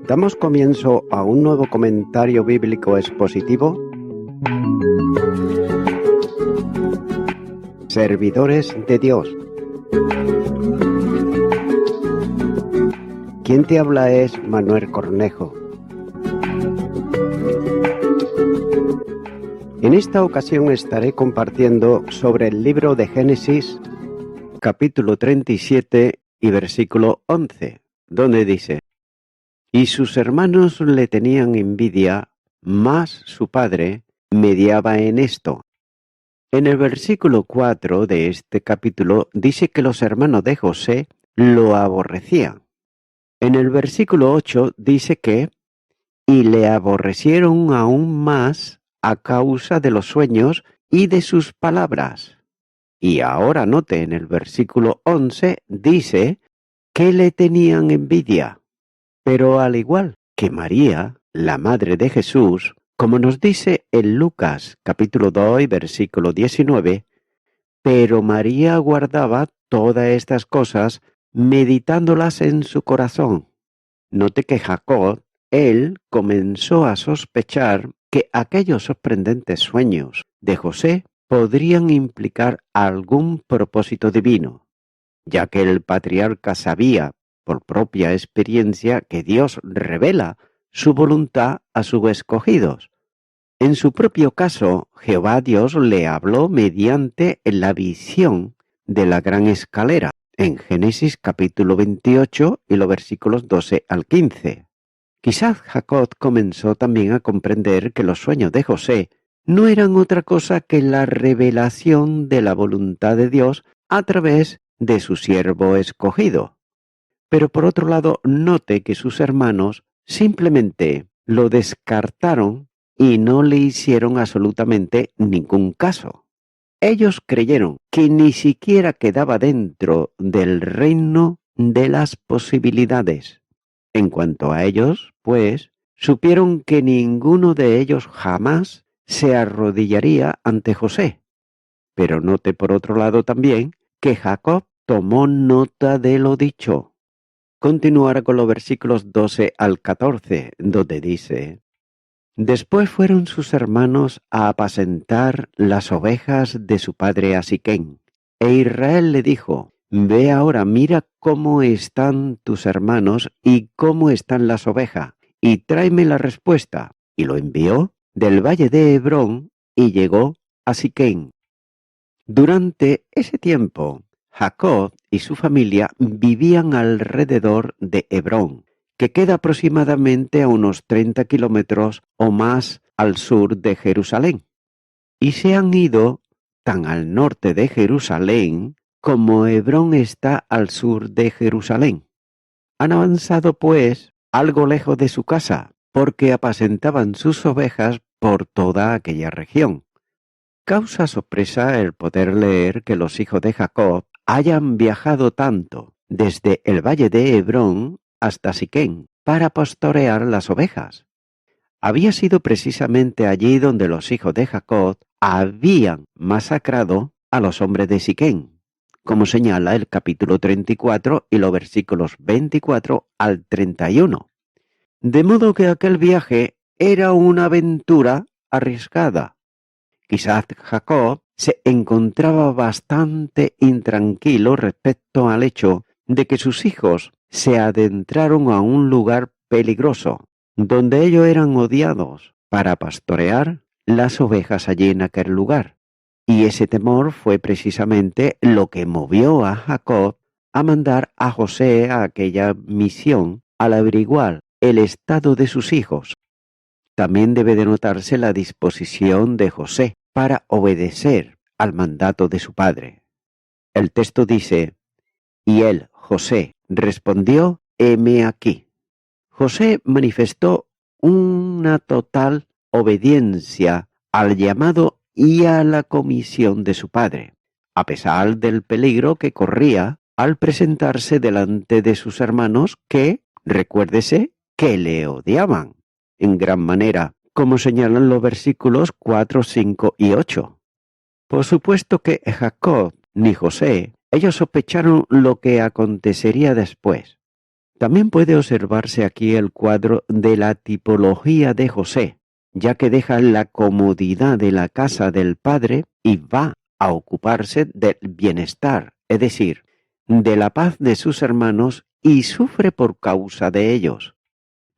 Damos comienzo a un nuevo comentario bíblico expositivo. Servidores de Dios. Quien te habla es Manuel Cornejo. En esta ocasión estaré compartiendo sobre el libro de Génesis, capítulo 37 y versículo 11, donde dice: Y sus hermanos le tenían envidia, mas su padre mediaba en esto. En el versículo 4 de este capítulo dice que los hermanos de José lo aborrecían. En el versículo 8 dice que y le aborrecieron aún más a causa de los sueños y de sus palabras. Y ahora note, en el versículo 11 dice que le tenían envidia. Pero al igual que María, la madre de Jesús, como nos dice en Lucas capítulo 2 y versículo 19, pero María guardaba todas estas cosas, meditándolas en su corazón. Note que Jacob, él comenzó a sospechar que aquellos sorprendentes sueños de José podrían implicar algún propósito divino, ya que el patriarca sabía por propia experiencia que Dios revela su voluntad a sus escogidos. En su propio caso, Jehová Dios le habló mediante la visión de la gran escalera, en Génesis capítulo 28 y los versículos 12 al 15. Quizás Jacob comenzó también a comprender que los sueños de José no eran otra cosa que la revelación de la voluntad de Dios a través de su siervo escogido. Pero por otro lado, note que sus hermanos simplemente lo descartaron y no le hicieron absolutamente ningún caso. Ellos creyeron que ni siquiera quedaba dentro del reino de las posibilidades. En cuanto a ellos, pues, supieron que ninguno de ellos jamás se arrodillaría ante José. Pero note por otro lado también que Jacob tomó nota de lo dicho. Continuará con los versículos 12 al 14, donde dice: Después fueron sus hermanos a apacentar las ovejas de su padre a Siquem. E Israel le dijo: Ve ahora, mira cómo están tus hermanos y cómo están las ovejas, y tráeme la respuesta. Y lo envió del valle de Hebrón y llegó a Siquem. Durante ese tiempo, Jacob y su familia vivían alrededor de Hebrón, que queda aproximadamente a unos 30 kilómetros o más al sur de Jerusalén. Y se han ido tan al norte de Jerusalén como Hebrón está al sur de Jerusalén. Han avanzado, pues, algo lejos de su casa, porque apacentaban sus ovejas por toda aquella región. Causa sorpresa el poder leer que los hijos de Jacob hayan viajado tanto desde el valle de Hebrón hasta Siquem para pastorear las ovejas. Había sido precisamente allí donde los hijos de Jacob habían masacrado a los hombres de Siquem, como señala el capítulo 34 y los versículos 24 al 31. De modo que aquel viaje era una aventura arriesgada. Quizás Jacob se encontraba bastante intranquilo respecto al hecho de que sus hijos se adentraron a un lugar peligroso, donde ellos eran odiados, para pastorear las ovejas allí en aquel lugar. Y ese temor fue precisamente lo que movió a Jacob a mandar a José a aquella misión al averiguar el estado de sus hijos. También debe de notarse la disposición de José para obedecer al mandato de su padre. El texto dice: Y él, José, respondió: heme aquí. José manifestó una total obediencia al llamado y a la comisión de su padre, a pesar del peligro que corría al presentarse delante de sus hermanos que, recuérdese, que le odiaban en gran manera, como señalan los versículos 4, 5 y 8. Por supuesto que Jacob ni José, ellos sospecharon lo que acontecería después. También puede observarse aquí el cuadro de la tipología de José, ya que deja la comodidad de la casa del padre y va a ocuparse del bienestar, es decir, de la paz de sus hermanos y sufre por causa de ellos.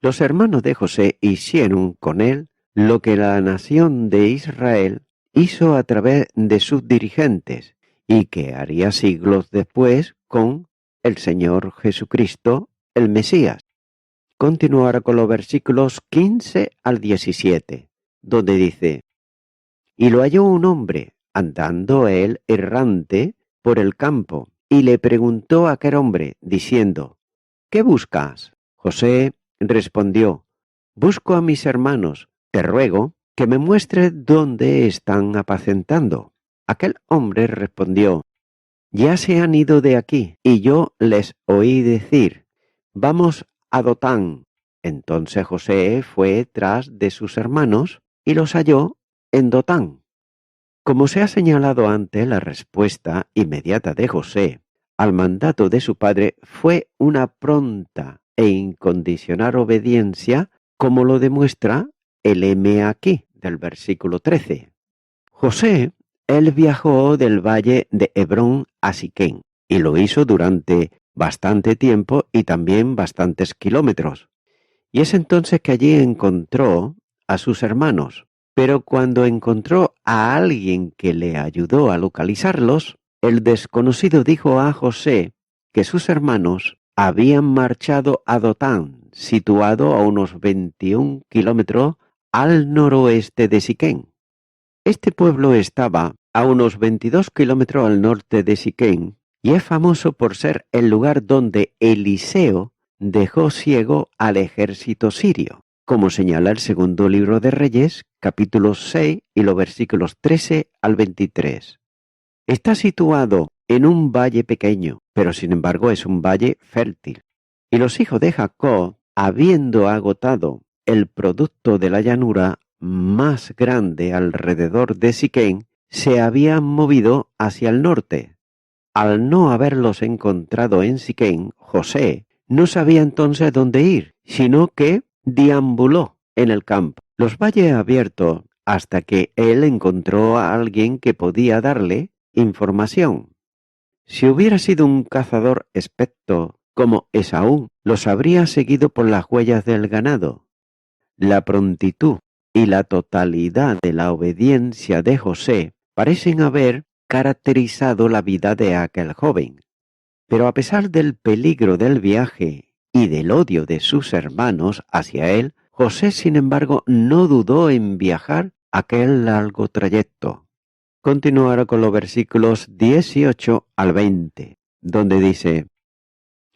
Los hermanos de José hicieron con él lo que la nación de Israel hizo a través de sus dirigentes y que haría siglos después con el Señor Jesucristo, el Mesías. Continuará con los versículos 15 al 17, donde dice: Y lo halló un hombre, andando él errante por el campo, y le preguntó a aquel hombre, diciendo: ¿Qué buscas? José respondió: Busco a mis hermanos, te ruego que me muestres dónde están apacentando. Aquel hombre respondió: Ya se han ido de aquí, y yo les oí decir: Vamos a Dotán. Entonces José fue tras de sus hermanos y los halló en Dotán. Como se ha señalado antes, la respuesta inmediata de José al mandato de su padre fue una pronta e incondicional obediencia, como lo demuestra el heme aquí del versículo 13. José, él viajó del valle de Hebrón a Siquén, y lo hizo durante bastante tiempo y también bastantes kilómetros. Y es entonces que allí encontró a sus hermanos. Pero cuando encontró a alguien que le ayudó a localizarlos, el desconocido dijo a José que sus hermanos habían marchado a Dotán, situado a unos 21 kilómetros al noroeste de Siquén. Este pueblo estaba a unos 22 kilómetros al norte de Siquén y es famoso por ser el lugar donde Eliseo dejó ciego al ejército sirio, como señala el segundo libro de Reyes, capítulo 6 y los versículos 13 al 23. Está situado en un valle pequeño, pero sin embargo es un valle fértil. Y los hijos de Jacob, habiendo agotado el producto de la llanura más grande alrededor de Siquén, se habían movido hacia el norte. Al no haberlos encontrado en Siquén, José no sabía entonces dónde ir, sino que deambuló en el campo, los valles abiertos, hasta que él encontró a alguien que podía darle información. Si hubiera sido un cazador experto como Esaú, los habría seguido por las huellas del ganado. La prontitud y la totalidad de la obediencia de José parecen haber caracterizado la vida de aquel joven. Pero a pesar del peligro del viaje y del odio de sus hermanos hacia él, José, sin embargo, no dudó en viajar aquel largo trayecto. Continuará con los versículos 18 al 20, donde dice: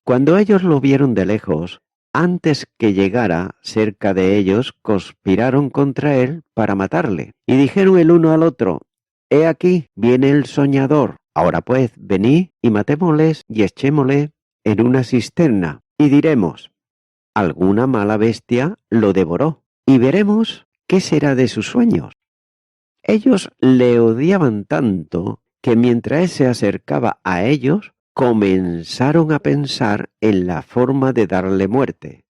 Cuando ellos lo vieron de lejos, antes que llegara cerca de ellos, conspiraron contra él para matarle. Y dijeron el uno al otro: He aquí, viene el soñador. Ahora pues, venid y matémosles y echémosle en una cisterna. Y diremos: Alguna mala bestia lo devoró. Y veremos qué será de sus sueños. Ellos le odiaban tanto que mientras él se acercaba a ellos, comenzaron a pensar en la forma de darle muerte.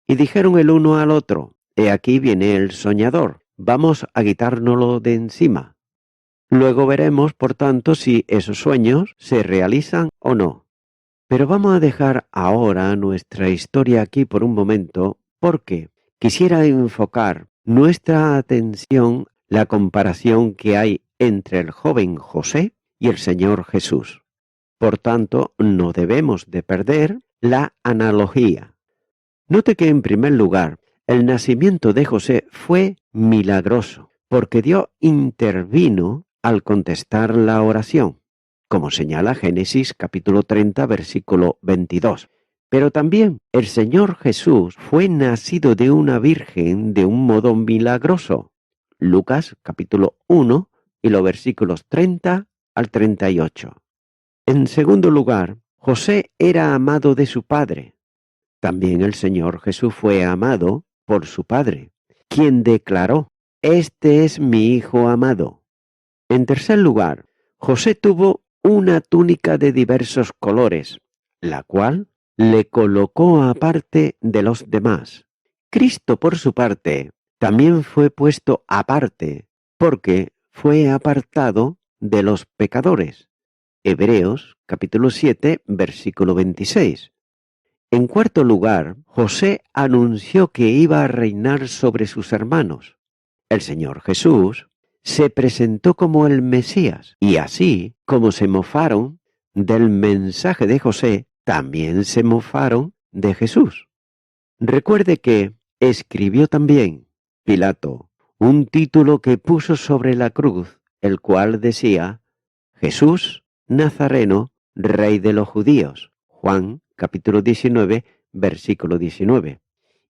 Y dijeron el uno al otro: He aquí viene el soñador, vamos a quitárnoslo de encima. Luego veremos, por tanto, si esos sueños se realizan o no. Pero vamos a dejar ahora nuestra historia aquí por un momento, porque quisiera enfocar nuestra atención la comparación que hay entre el joven José y el Señor Jesús. Por tanto, no debemos de perder la analogía. Note que, en primer lugar, el nacimiento de José fue milagroso, porque Dios intervino al contestar la oración, como señala Génesis capítulo 30, versículo 22. Pero también el Señor Jesús fue nacido de una virgen de un modo milagroso. Lucas capítulo 1 y los versículos 30 al 38. En segundo lugar, José era amado de su padre. También el Señor Jesús fue amado por su padre, quien declaró: Este es mi Hijo amado. En tercer lugar, José tuvo una túnica de diversos colores, la cual le colocó aparte de los demás. Cristo, por su parte, también fue puesto aparte, porque fue apartado de los pecadores. Hebreos capítulo 7, versículo 26. En cuarto lugar, José anunció que iba a reinar sobre sus hermanos. El Señor Jesús se presentó como el Mesías, y así como se mofaron del mensaje de José, también se mofaron de Jesús. Recuerde que escribió también Pilato un título que puso sobre la cruz, el cual decía: Jesús Nazareno, Rey de los Judíos. Juan capítulo 19, versículo 19.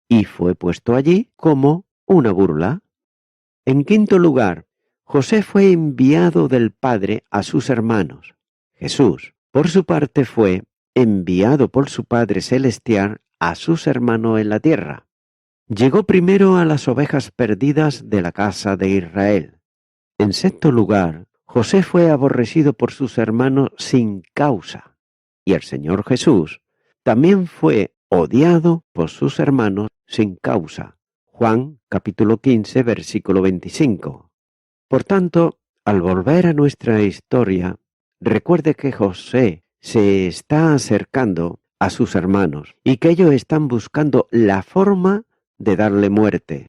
Y fue puesto allí como una burla. En quinto lugar, José fue enviado del Padre a sus hermanos. Jesús, por su parte, fue enviado por su Padre Celestial a sus hermanos en la tierra. Llegó primero a las ovejas perdidas de la casa de Israel. En sexto lugar, José fue aborrecido por sus hermanos sin causa, y el Señor Jesús también fue odiado por sus hermanos sin causa. Juan capítulo 15, versículo 25. Por tanto, al volver a nuestra historia, recuerde que José se está acercando a sus hermanos y que ellos están buscando la forma de darle muerte.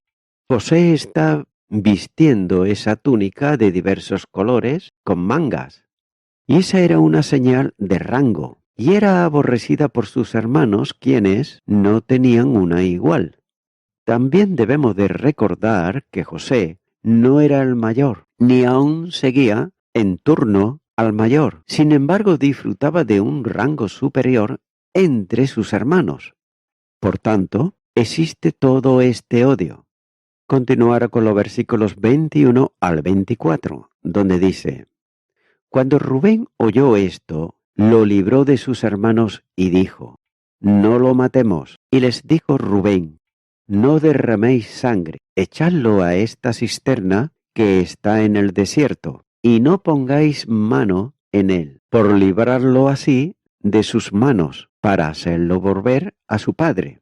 José está vistiendo esa túnica de diversos colores con mangas, y esa era una señal de rango, y era aborrecida por sus hermanos, quienes no tenían una igual. También debemos de recordar que José no era el mayor, ni aún seguía en turno al mayor. Sin embargo, disfrutaba de un rango superior entre sus hermanos. Por tanto, existe todo este odio. Continuará con los versículos 21 al 24, donde dice: Cuando Rubén oyó esto, lo libró de sus hermanos y dijo: No lo matemos. Y les dijo Rubén: No derraméis sangre, echadlo a esta cisterna que está en el desierto, y no pongáis mano en él, por librarlo así de sus manos, para hacerlo volver a su padre.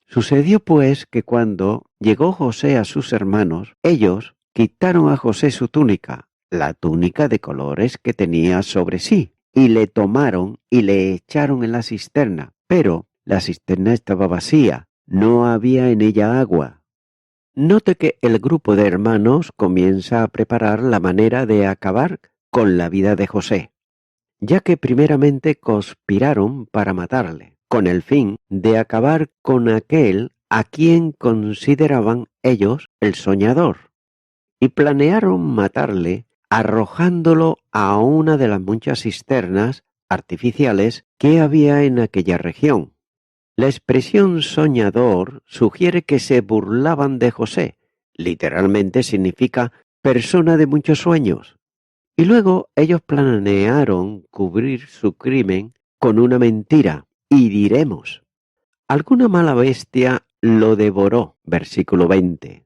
Sucedió pues que cuando llegó José a sus hermanos, ellos quitaron a José su túnica, la túnica de colores que tenía sobre sí, y le tomaron y le echaron en la cisterna, pero la cisterna estaba vacía, no había en ella agua. Note que el grupo de hermanos comienza a preparar la manera de acabar con la vida de José, ya que primeramente conspiraron para matarle, con el fin de acabar con aquel a quien consideraban ellos el soñador, y planearon matarle arrojándolo a una de las muchas cisternas artificiales que había en aquella región. La expresión soñador sugiere que se burlaban de José, literalmente significa persona de muchos sueños. Y luego ellos planearon cubrir su crimen con una mentira, y diremos: alguna mala bestia lo devoró, versículo 20.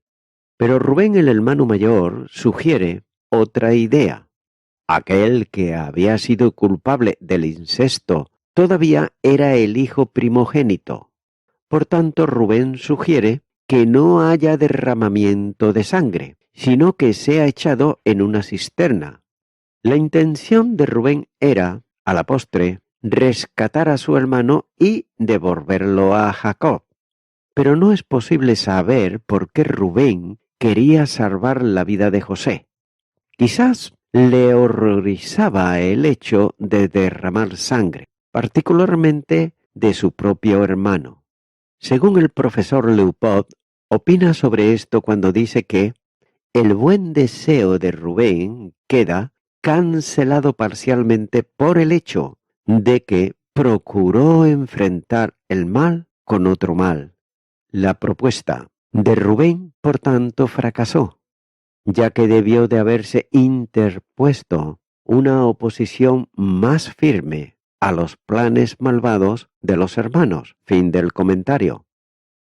Pero Rubén, el hermano mayor, sugiere otra idea. Aquel que había sido culpable del incesto todavía era el hijo primogénito. Por tanto, Rubén sugiere que no haya derramamiento de sangre, sino que sea echado en una cisterna. La intención de Rubén era, a la postre, rescatar a su hermano y devolverlo a Jacob. Pero no es posible saber por qué Rubén quería salvar la vida de José. Quizás le horrorizaba el hecho de derramar sangre, particularmente de su propio hermano. Según el profesor Leopold, opina sobre esto cuando dice que el buen deseo de Rubén queda cancelado parcialmente por el hecho de que procuró enfrentar el mal con otro mal. La propuesta de Rubén, por tanto, fracasó, ya que debió de haberse interpuesto una oposición más firme a los planes malvados de los hermanos. Fin del comentario.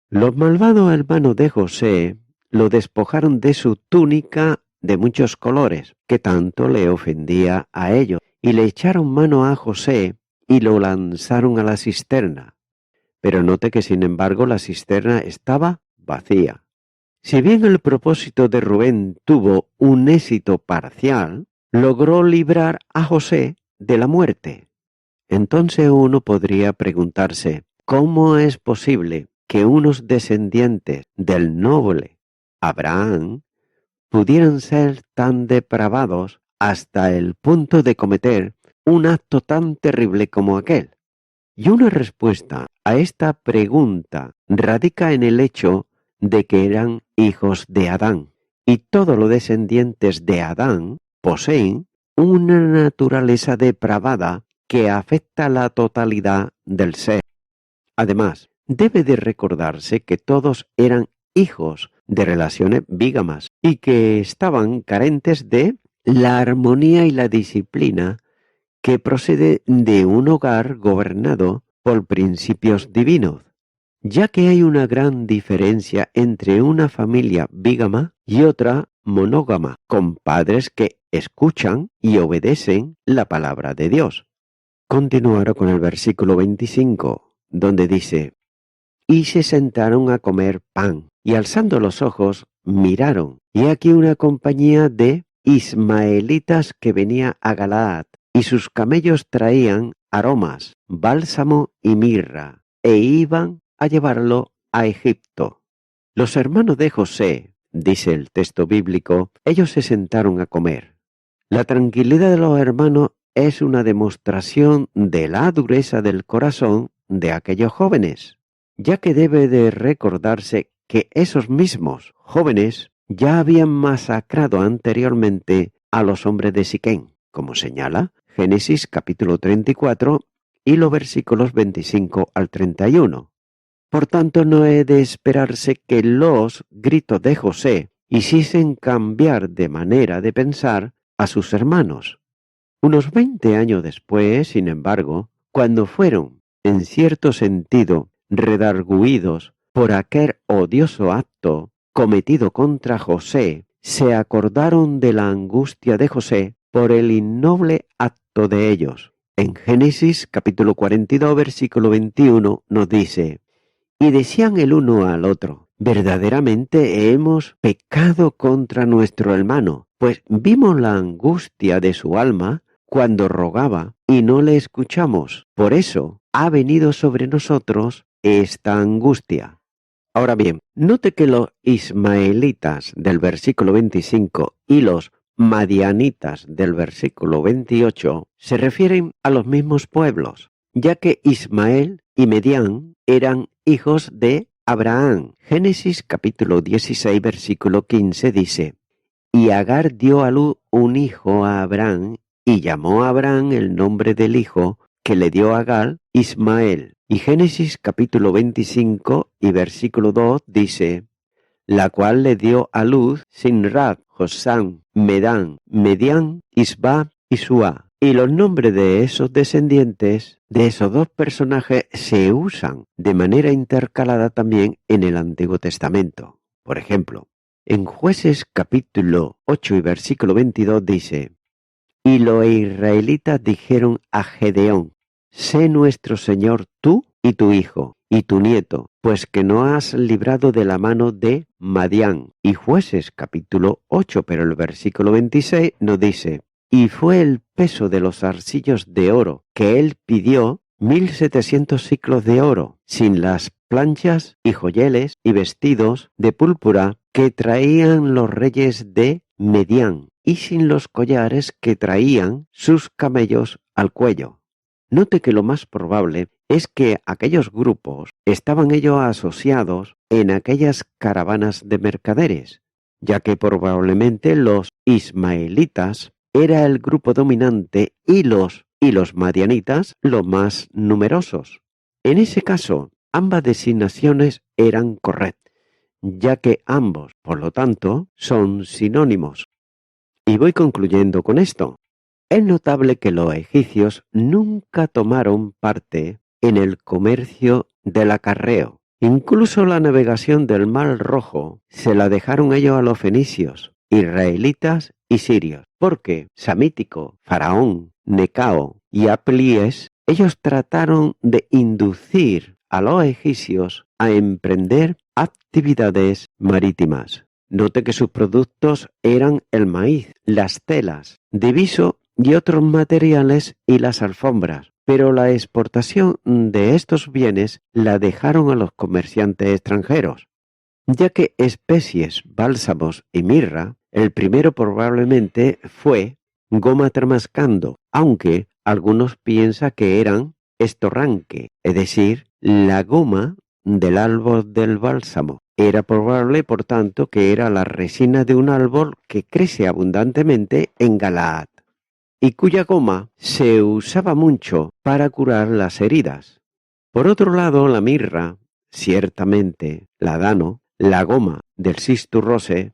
Los malvados hermanos de José lo despojaron de su túnica de muchos colores, que tanto le ofendía a ellos, y le echaron mano a José y lo lanzaron a la cisterna. pero note que sin embargo la cisterna estaba vacía. Si bien el propósito de Rubén tuvo un éxito parcial, logró librar a José de la muerte. Entonces uno podría preguntarse, ¿cómo es posible que unos descendientes del noble Abraham pudieran ser tan depravados hasta el punto de cometer un acto tan terrible como aquel? Y una respuesta a esta pregunta radica en el hecho de que eran hijos de Adán, y todos los descendientes de Adán poseen una naturaleza depravada que afecta a la totalidad del ser. Además, debe de recordarse que todos eran hijos de relaciones bígamas y que estaban carentes de la armonía y la disciplina que procede de un hogar gobernado por principios divinos, ya que hay una gran diferencia entre una familia bígama y otra monógama, con padres que escuchan y obedecen la palabra de Dios. Continuará con el versículo 25, donde dice: y se sentaron a comer pan, y alzando los ojos, miraron, y aquí una compañía de ismaelitas que venía a Galaad, y sus camellos traían aromas, bálsamo y mirra, e iban a llevarlo a Egipto. Los hermanos de José, dice el texto bíblico, ellos se sentaron a comer. La tranquilidad de los hermanos es una demostración de la dureza del corazón de aquellos jóvenes, ya que debe de recordarse que esos mismos jóvenes ya habían masacrado anteriormente a los hombres de Siquén, como señala Génesis capítulo 34 y los versículos 25 al 31. Por tanto, no he de esperarse que los gritos de José hiciesen cambiar de manera de pensar a sus hermanos. Unos 20 años después, sin embargo, cuando fueron, en cierto sentido, redargüidos por aquel odioso acto cometido contra José, se acordaron de la angustia de José por el innoble acto de ellos. En Génesis capítulo 42, versículo 21 nos dice: y decían el uno al otro: verdaderamente hemos pecado contra nuestro hermano, pues vimos la angustia de su alma cuando rogaba y no le escuchamos. Por eso ha venido sobre nosotros esta angustia. Ahora bien, note que los ismaelitas del versículo 25 y los madianitas del versículo 28 se refieren a los mismos pueblos, ya que Ismael y Medián eran hijos de Abraham. Génesis capítulo 16 versículo 15 dice: y Agar dio a luz un hijo a Abraham, y llamó a Abraham el nombre del hijo que le dio a Agar, Ismael. Y Génesis capítulo 25 y versículo 2 dice: la cual le dio a luz Sinrab, Josam, Medán, Medián, Isba y Suá. Y los nombres de esos descendientes, de esos dos personajes, se usan de manera intercalada también en el Antiguo Testamento. Por ejemplo, en Jueces capítulo 8 y versículo 22 dice: y los israelitas dijeron a Gedeón: sé nuestro Señor tú y tu hijo y tu nieto, pues que no has librado de la mano de Madián. Y Jueces capítulo 8, pero el versículo 26 nos dice: y fue el peso de los arcillos de oro que él pidió 1700 siclos de oro, sin las planchas y joyeles y vestidos de púrpura que traían los reyes de Medián, y sin los collares que traían sus camellos al cuello. Note que lo más probable es que aquellos grupos estaban ellos asociados en aquellas caravanas de mercaderes, ya que probablemente los ismaelitas era el grupo dominante y los madianitas los más numerosos. En ese caso, ambas designaciones eran correctas, ya que ambos, por lo tanto, son sinónimos. Y voy concluyendo con esto. Es notable que los egipcios nunca tomaron parte en el comercio del acarreo. Incluso la navegación del Mar Rojo se la dejaron ellos a los fenicios, israelitas y sirios, porque Samítico, Faraón, Necao y Aplíes, ellos trataron de inducir a los egipcios a emprender actividades marítimas. Note que sus productos eran el maíz, las telas, diviso y otros materiales y las alfombras, pero la exportación de estos bienes la dejaron a los comerciantes extranjeros, ya que especies, bálsamos y mirra, el primero probablemente fue goma tramascando, aunque algunos piensan que eran estorranque, es decir, la goma del árbol del bálsamo. Era probable, por tanto, que era la resina de un árbol que crece abundantemente en Galaad, y cuya goma se usaba mucho para curar las heridas. Por otro lado, la mirra, ciertamente, ladano, la goma del cistus rose,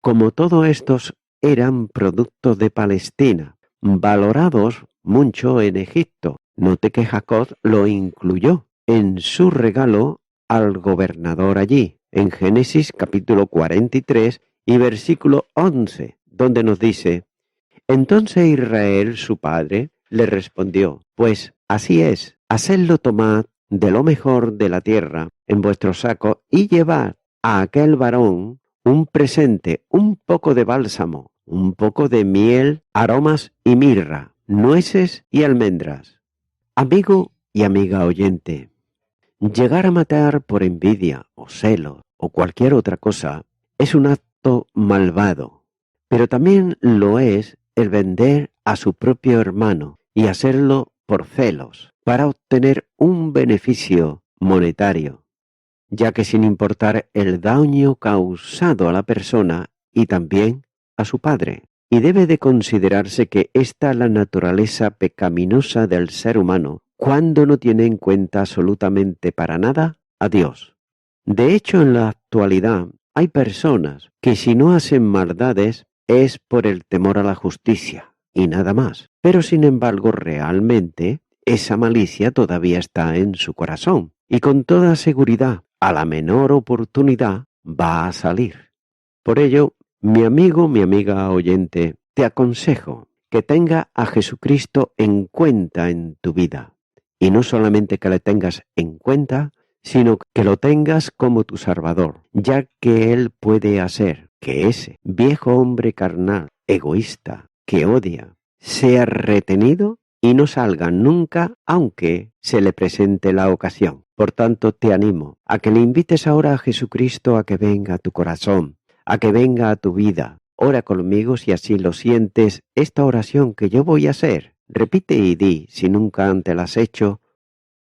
como todos estos eran productos de Palestina, valorados mucho en Egipto. Note que Jacob lo incluyó en su regalo al gobernador allí, en Génesis capítulo 43 y versículo 11, donde nos dice: entonces Israel, su padre, le respondió: pues así es, hacedlo tomad de lo mejor de la tierra en vuestro saco y llevad a aquel varón un presente, un poco de bálsamo, un poco de miel, aromas y mirra, nueces y almendras. Amigo y amiga oyente, llegar a matar por envidia o celo o cualquier otra cosa es un acto malvado, pero también lo es el vender a su propio hermano y hacerlo por celos para obtener un beneficio monetario, ya que sin importar el daño causado a la persona y también a su padre. Y debe de considerarse que esta es la naturaleza pecaminosa del ser humano cuando no tiene en cuenta absolutamente para nada a Dios. De hecho, en la actualidad hay personas que si no hacen maldades es por el temor a la justicia y nada más. Pero sin embargo, realmente esa malicia todavía está en su corazón y con toda seguridad, a la menor oportunidad, va a salir. Por ello, mi amigo, mi amiga oyente, te aconsejo que tenga a Jesucristo en cuenta en tu vida. Y no solamente que le tengas en cuenta, sino que lo tengas como tu Salvador, ya que Él puede hacer que ese viejo hombre carnal, egoísta, que odia, sea retenido y no salga nunca, aunque se le presente la ocasión. Por tanto, te animo a que le invites ahora a Jesucristo a que venga a tu corazón, a que venga a tu vida. Ora conmigo si así lo sientes, esta oración que yo voy a hacer. Repite y di, si nunca antes la has hecho: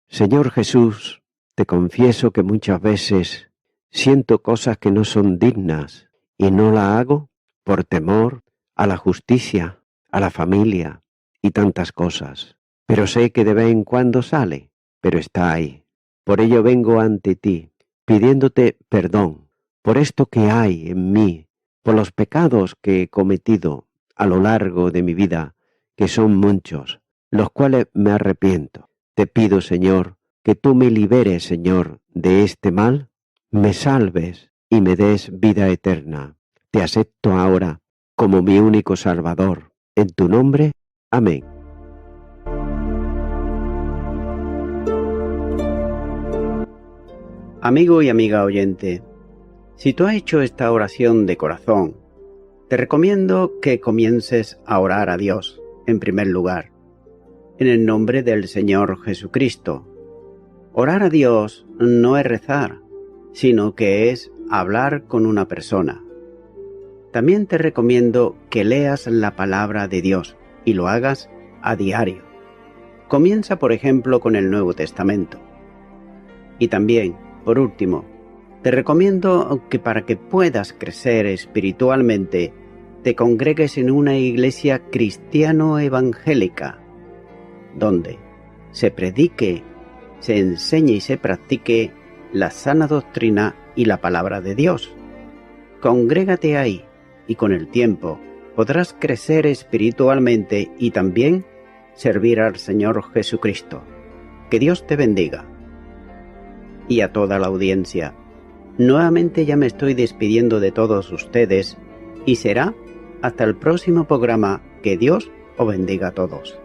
Señor Jesús, te confieso que muchas veces siento cosas que no son dignas y no la hago por temor a la justicia, a la familia y tantas cosas. Pero sé que de vez en cuando sale, pero está ahí. Por ello vengo ante ti, pidiéndote perdón por esto que hay en mí, por los pecados que he cometido a lo largo de mi vida, que son muchos, los cuales me arrepiento. Te pido, Señor, que tú me liberes, Señor, de este mal, me salves y me des vida eterna. Te acepto ahora como mi único Salvador. En tu nombre, amén. Amigo y amiga oyente, si tú has hecho esta oración de corazón, te recomiendo que comiences a orar a Dios, en primer lugar, en el nombre del Señor Jesucristo. Orar a Dios no es rezar, sino que es hablar con una persona. También te recomiendo que leas la palabra de Dios y lo hagas a diario. Comienza, por ejemplo, con el Nuevo Testamento. Y también, por último, te recomiendo que para que puedas crecer espiritualmente, te congregues en una iglesia cristiano-evangélica, donde se predique, se enseñe y se practique la sana doctrina y la palabra de Dios. Congrégate ahí y con el tiempo podrás crecer espiritualmente y también servir al Señor Jesucristo. Que Dios te bendiga. Y a toda la audiencia, nuevamente ya me estoy despidiendo de todos ustedes y será hasta el próximo programa. Que Dios os bendiga a todos.